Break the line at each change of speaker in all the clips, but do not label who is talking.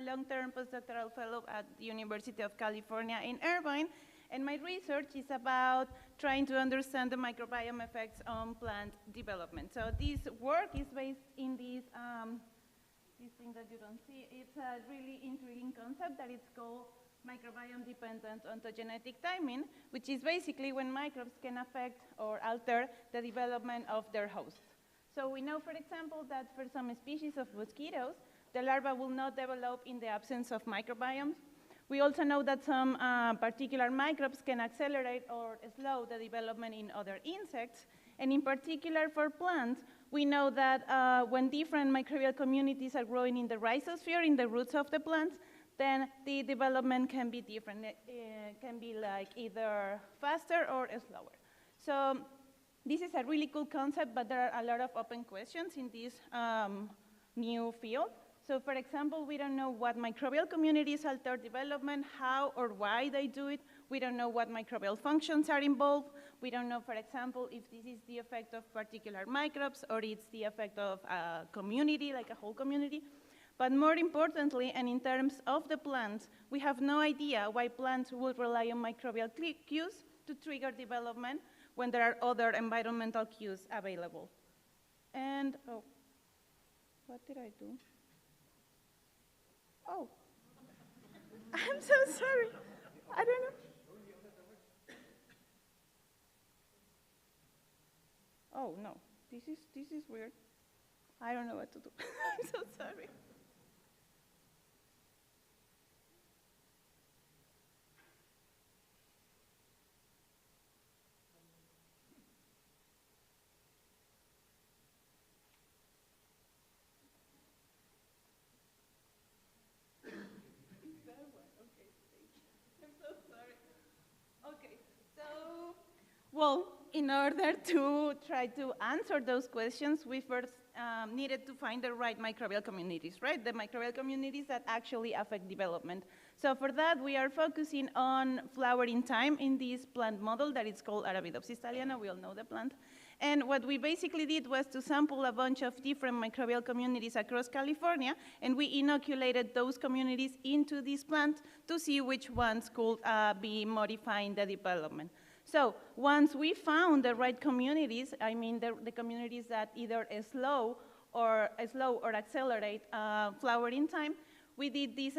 long-term postdoctoral fellow at the University of California in Irvine, and my research is about trying to understand the microbiome effects on plant development. So this work is based in this thing that you don't see. It's a really intriguing concept that it's called microbiome-dependent ontogenetic timing, which is basically when microbes can affect or alter the development of their host. So we know, for example, that for some species of mosquitoes, the larva will not develop in the absence of microbiomes. We also know that some particular microbes can accelerate or slow the development in other insects. And in particular for plants, we know that when different microbial communities are growing in the rhizosphere, in the roots of the plants, then the development can be different. It can be like either faster or slower. So this is a really cool concept, but there are a lot of open questions in this new field. So for example, we don't know what microbial communities alter development, how or why they do it. We don't know what microbial functions are involved. We don't know, for example, if this is the effect of particular microbes or it's the effect of a community, like a whole community. But more importantly, and in terms of the plants, we have no idea why plants would rely on microbial cues to trigger development when there are other environmental cues available. And, oh, what did I do? Oh, I'm so sorry. I don't know. Oh, no, this is weird. I don't know what to do. I'm so sorry. Well, in order to try to answer those questions, we first needed to find the right microbial communities, right? The microbial communities that actually affect development. So for that, we are focusing on flowering time in this plant model that is called Arabidopsis thaliana. We all know the plant. And what we basically did was to sample a bunch of different microbial communities across California, and we inoculated those communities into this plant to see which ones could be modifying the development. So once we found the right communities, I mean the communities that either slow or accelerate flowering time, we did this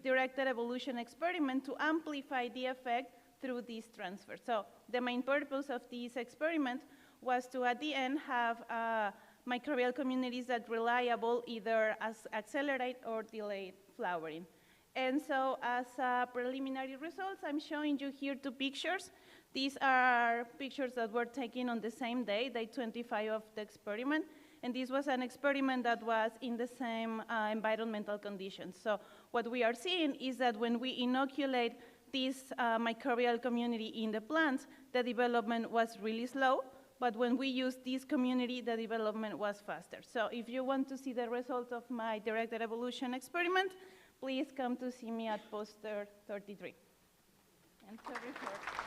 directed evolution experiment to amplify the effect through this transfer. So the main purpose of this experiment was to, at the end, have microbial communities that reliable either as accelerate or delay flowering. And so as preliminary results, I'm showing you here two pictures. These are pictures that were taken on the same day 25 of the experiment. And this was an experiment that was in the same environmental conditions. So what we are seeing is that when we inoculate this microbial community in the plants, the development was really slow. But when we use this community, the development was faster. So if you want to see the results of my directed evolution experiment, please come to see me at poster 33. And sorry for